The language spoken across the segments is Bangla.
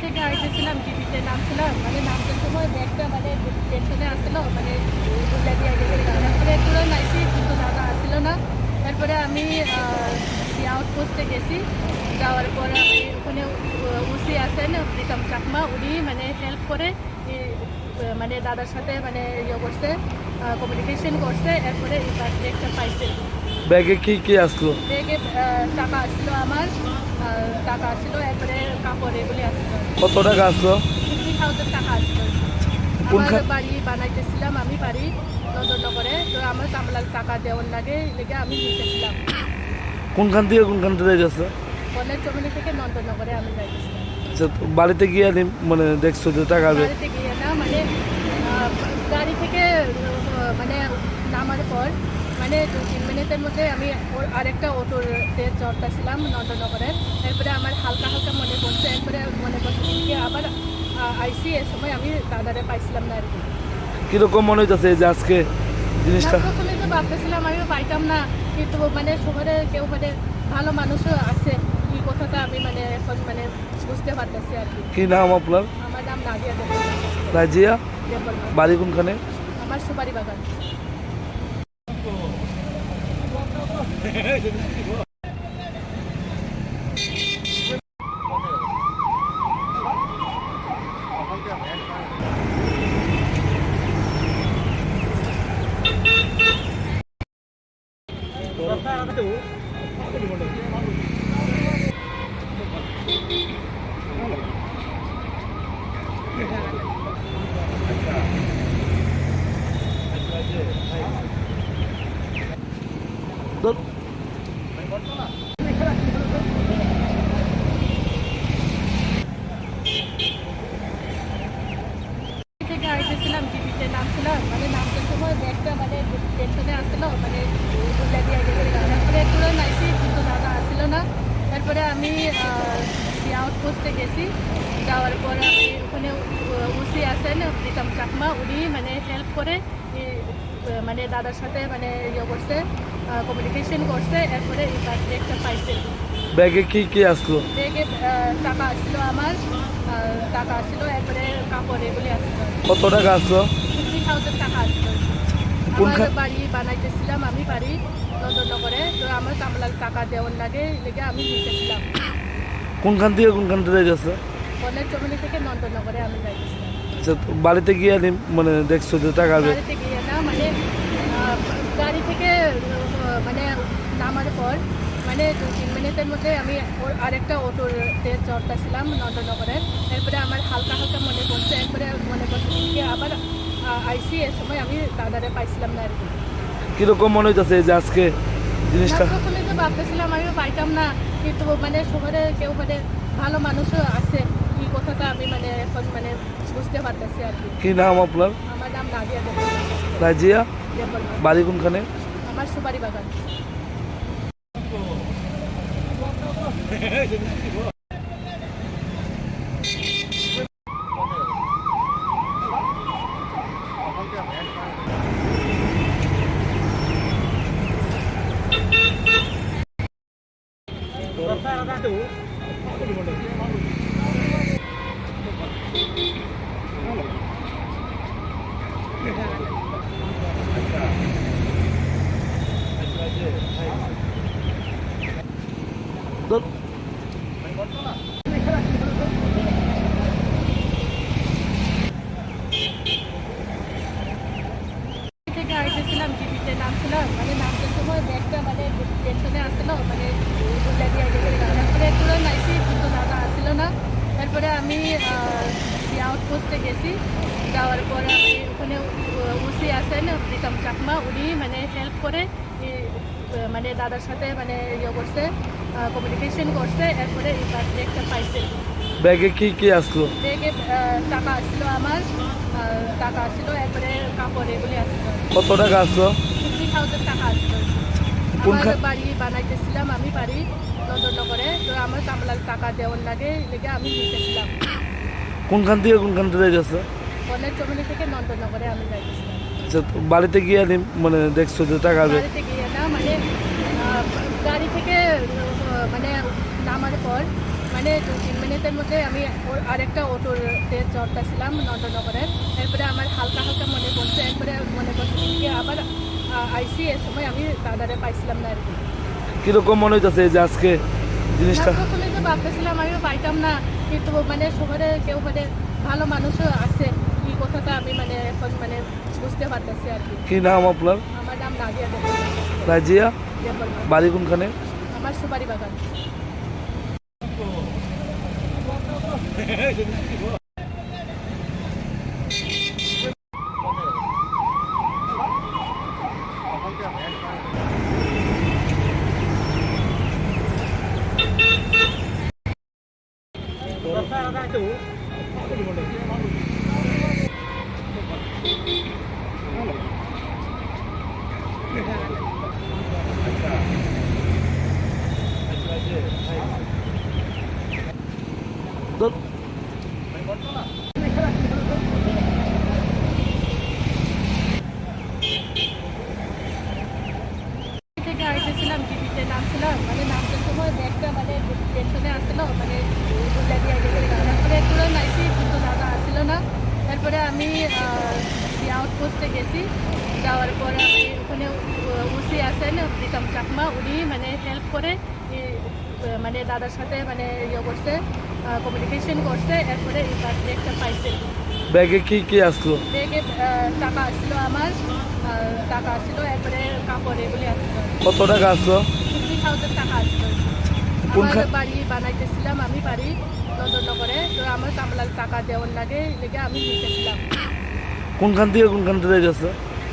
থেকে আইতেছিলাম টিভিতে নামছিলাম, মানে নামতে সময় ব্যাগটা মানে টেনশনে আসছিল, মানে লাগিয়ে গেছে। তারপরে পুরো নাইছি, কিন্তু দাদা আসছিল না। তারপরে আমি আউটপোস্টে গেছি। যাওয়ার পরে আমি ওখানে উসি আছেন প্রীতম চাকমা, উনি মানে হেল্প করে মানে দাদার সাথে মানে ইয়ে করছে, কমিউনিকেশন করছে। এরপরে এই ব্যাগটা পাইছে। ব্যাগে কি কি আসলো? ব্যাগে টাকা আসলো আমার, টাকা আসলো, এরপরে কাপড় এগুলি আসলো। কত টাকা আসলো? 50,000 টাকা আসলো। আমার বাড়ি বানাইতেছিলাম, আমি বাড়ি নন্দননগরে, তো আমার কামলার টাকা দেওয়ার লাগে, লেগে আমি নিতেছিলাম। কোনখান থেকে যাচ্ছে? বনের জমিনি থেকে নন্দননগরে আমি যাইতেছিলাম। আচ্ছা, তো বাড়িতে গিয়ে মানে দেখছো যে টাকা বাড়িতে গিয়ে না, মানে গাড়ি থেকে মানে নামার পর মানে 2-3 মিনিটের মধ্যে আমি আরেকটা অটোতে চড়তেছিলাম নন্দননগরের। এরপরে আমার হালকা হালকা মনে পড়ছে, এরপরে মনে পড়ছে কি আবার আইসি, এর সময় আমি দাদারে পাইছিলাম না আর কি। কিরকম মনে হইতেছে যে আজকে জিনিসটা? প্রথমে তো ভাবতেছিলাম আমি পাইতাম না, কিন্তু মানে শহরে কেউ মানে ভালো মানুষও আছে, এই কথাটা আমি মানে এখন মানে বুঝতে পারতেছি আর কি। কি নাম আপনার? আমার নাম নাজিয়া দেবল। রাজিয়া? বাড়ি কোনখানে? আমার সুপারি বাগান। থেকে আইতেছিলাম টিভিতে নামছিলাম, মানে নামতে সময় ব্যাগটা মানে টেনশনে আসছিল, মানে লাগিয়ে গেছে। তারপরে পুরো নাইছি, কিন্তু দাদা আসছিল না। তারপরে আমি আউটপোস্টে গেছি। যাওয়ার পরে আমি ওখানে উসি আছেন প্রীতম চাকমা, উনি মানে হেল্প করে মানে দাদার সাথে মানে ইয়ে করছে, কমিউনিকেশন করছে। এরপরে এই ব্যাগটা পাইছে। ব্যাগে কি কি আসলো? ব্যাগে টাকা আসলো আমার, টাকা আসলো, এরপরে কাপড় এগুলি আসলো। কত টাকা আসলো? 50,000 টাকা আসলো। আমার বাড়ি বানাইতেছিলাম, আমি বাড়ি নন্দননগরে, তো আমার কামলার টাকা দেওয়ার লাগে, লেগে আমি নিতেছিলাম। কোনখান থেকে যাচ্ছে? বনের জমিনি থেকে নন্দননগরে আমি যাইতেছিলাম। আচ্ছা, তো বাড়িতে গিয়ে মানে দেখছো যে টাকা বাড়িতে গিয়ে না, মানে গাড়ি থেকে মানে নামার পর মানে 2-3 মিনিটের মধ্যে আমি আরেকটা অটোতে চড়তেছিলাম নন্দননগরের। এরপরে আমার হালকা হালকা মনে পড়ছে, এরপরে মনে পড়ছে কি আবার আইসি, এর সময় আমি দাদারে পাইছিলাম না আর কি। কিরকম মনে হইতেছে যে আজকে জিনিসটা? প্রথমে তো ভাবতেছিলাম আমি পাইতাম না, কিন্তু মানে শহরে কেউ মানে ভালো মানুষও আছে, এই কথাটা আমি মানে এখন মানে বুঝতে পারতেছি আর কি। কি নাম আপনার? আমার নাম নাজিয়া দেবল। রাজিয়া? বাড়ি কোনখানে? আমার সুপারি বাগান। থেকে আইতেছিলাম টিভিতে নামছিলাম, মানে নামতে সময় ব্যাগটা মানে টেনশনে আসছিল, মানে লাগিয়ে গেছে। তারপরে পুরো নাইছি, কিন্তু দাদা আসছিল না। তারপরে আমি আউটপোস্টে গেছি। যাওয়ার পরে আমি ওখানে উসি আছেন প্রীতম চাকমা, উনি মানে হেল্প করে মানে দাদার সাথে মানে ইয়ে করছে, কমিউনিকেশন করছে। এরপরে এই ব্যাগটা পাইছে। ব্যাগে কি কি আসলো? ব্যাগে টাকা আসলো আমার, টাকা আসলো, এরপরে কাপড় এগুলি আসলো। কত টাকা আসলো? 50,000 টাকা আসলো। আমার বাড়ি বানাইতেছিলাম, আমি বাড়ি নন্দননগরে, তো আমার কামলার টাকা দেওয়ার লাগে, লেগে আমি নিতেছিলাম। কোনখান থেকে যাচ্ছে? কলেজ চমনি থেকে নন্দননগরে আমি যাইতেছিলাম। আচ্ছা, তো বাড়িতে গিয়ে মানে দেখছো যে টাকা আসবে? বাড়িতে গিয়ে না মানে গাড়ি থেকে মানে নামার পর মানে 2-3 মিনিটের মধ্যে আমি আরেকটা অটোতে চড়তেছিলাম নন্দননগরে। এরপরে আমার হালকা হালকা মনে পড়ছে, এরপরে মনে করছে কি আবার আইসি এর সময় আমি দাদারে পাইছিলাম না আর কি। কিরকম মনে হইতেছে যে আজকে জিনিসটা? না, প্রথমে তো ভাবতেছিলাম আমি পাইতাম না, কিন্তু মানে শহরে কেউ মানে ভালো মানুষও আছে এই কথাটা আমি মানে এখন মানে বুঝতে পারতেছি আর কি। কি নাম আপনার? আমার নাম নাজিয়া দেবল। রাজিয়া। দেবল। বাড়ি কোনখানে? আমার সুপারি বাগান। তো থেকে আইতেছিলাম, টিভিতে নামছিলাম, মানে নামতে সময় ব্যাগটা মানে টেনশনে আসছিল, মানে উল্লা দিয়ে আগে করে তারপরে একটু নাইছি, কিন্তু দাদা আসছিল না। তারপরে আমি আউটপোস্টে গেছি, যাওয়ার পর আমি ওখানে উসি আছেন প্রীতম চাকমা, উনি মানে হেল্প করে মানে দাদার সাথে মানে ইয়ে করছে, কমিউনিকেশন করছে। এরপরে এই ব্যাগটা পাইছে। ব্যাগে কি কি আসলো? ব্যাগে টাকা আসছিল আমার, টাকা আসছিল, এরপরে কাপড় এগুলি আসছিল। কত টাকা আসলো? 50,000 টাকা আসছিল। কোনখান? আমার বাড়ি বানাইতেছিলাম, আমি বাড়ি নন্দননগরে, তো আমার কামলার টাকা দেওয়ার লাগে লেগে আমি নিতেছিলাম। কোনখান থেকে যাচ্ছে?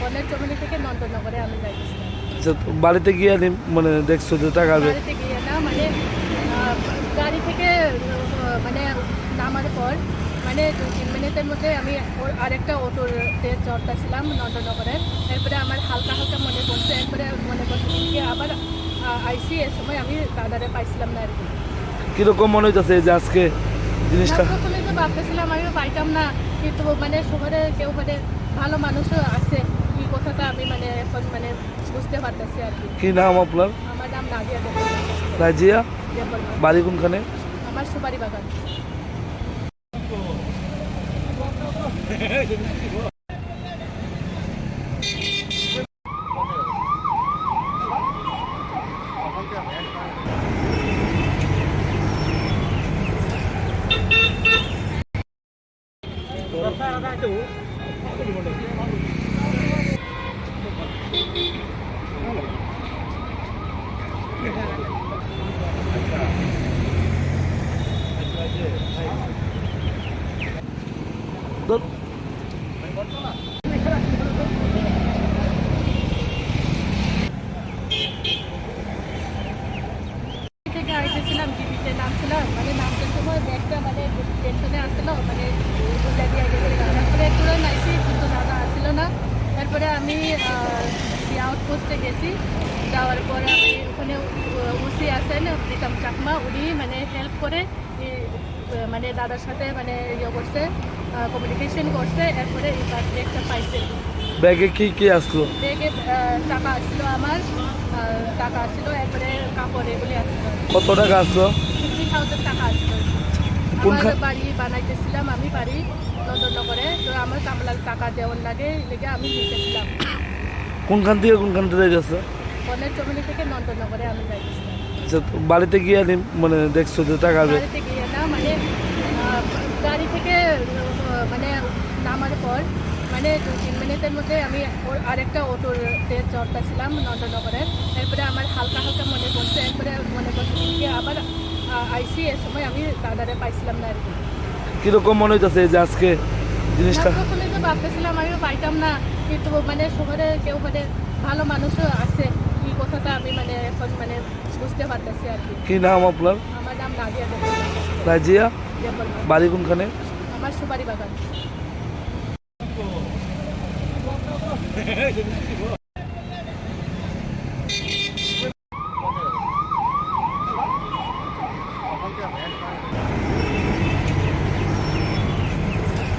কলেজ চমনি থেকে নন্দননগরে আমি যাইতেছিলাম। আচ্ছা, তো বাড়িতে গিয়ে মানে দেখছো যে টাকা আসবে? বাড়িতে গিয়ে না মানে গাড়ি থেকে মানে নামার পর মানে 2-3 মিনিটের মধ্যে আমি আরেকটা অটোতে চড়তেছিলাম নন্দননগরে। এরপরে আমার হালকা হালকা মনে পড়ছে, এরপরে মনে করছে কি আবার আইসি এর সময় আমি দাদারে পাইছিলাম না আর কি। কিরকম মনে হইতেছে যে আজকে জিনিসটা? না, প্রথমে তো ভাবতেছিলাম আমি পাইতাম না, কিন্তু মানে শহরে কেউ মানে ভালো মানুষও আছে এই কথাটা আমি মানে এখন মানে বুঝতে পারতেছি আর কি। কি নাম আপনার? আমার নাম নাজিয়া দেবল। রাজিয়া। দেবল। বাড়ি কোনখানে? আমার সুপারি বাগান। তো থেকে আইতেছিলাম, টিভিতে নামছিলাম, মানে নামতে সময় ব্যাগটা মানে টেনশনে আসছিল, মানে উল্লা দিয়ে আগে করে তারপরে একটু নাইছি, কিন্তু দাদা আসছিল না। তারপরে আমি আউটপোস্টে গেছি, যাওয়ার পর আমি ওখানে উসি আছেন প্রীতম চাকমা, উনি মানে হেল্প করে মানে দাদার সাথে মানে ইয়ে করছে, কমিউনিকেশন করছে। এরপরে এই ব্যাগটা পাইছে। ব্যাগে কি কি আসলো? ব্যাগে টাকা আসছিল আমার, টাকা আসছিল, এরপরে কাপড় এগুলি আসছিল। কত টাকা আসলো? 50,000 টাকা আসছিল। কোনখান? আমার বাড়ি বানাইতেছিলাম, আমি বাড়ি নন্দননগরে, তো আমার কামলার টাকা দেওয়ার লাগে লেগে আমি নিতেছিলাম। কোনখান থেকে যাচ্ছে? কলেজ চমনি থেকে নন্দননগরে আমি যাইতেছিলাম। আচ্ছা, তো বাড়িতে গিয়ে মানে দেখছো যে টাকা আসবে? বাড়িতে গিয়ে না মানে গাড়ি থেকে মানে নামার পর মানে 2-3 মিনিটের মধ্যে আমি আরেকটা অটোতে চড়তেছিলাম নন্দননগরে। এরপরে আমার হালকা হালকা মনে পড়ছে, এরপরে মনে করছে কি আবার আইসি এর সময় আমি দাদারে পাইছিলাম না আর কি। কিরকম মনে হইতেছে যে আজকে জিনিসটা? না, প্রথমে তো ভাবতেছিলাম আমি পাইতাম না, কিন্তু মানে শহরে কেউ মানে ভালো মানুষও আছে এই কথাটা আমি মানে এখন মানে বুঝতে পারতেছি আর কি। কি নাম আপনার? আমার নাম নাজিয়া দেবল। রাজিয়া। দেবল। বাড়ি কোনখানে? আমার সুপারি বাগান।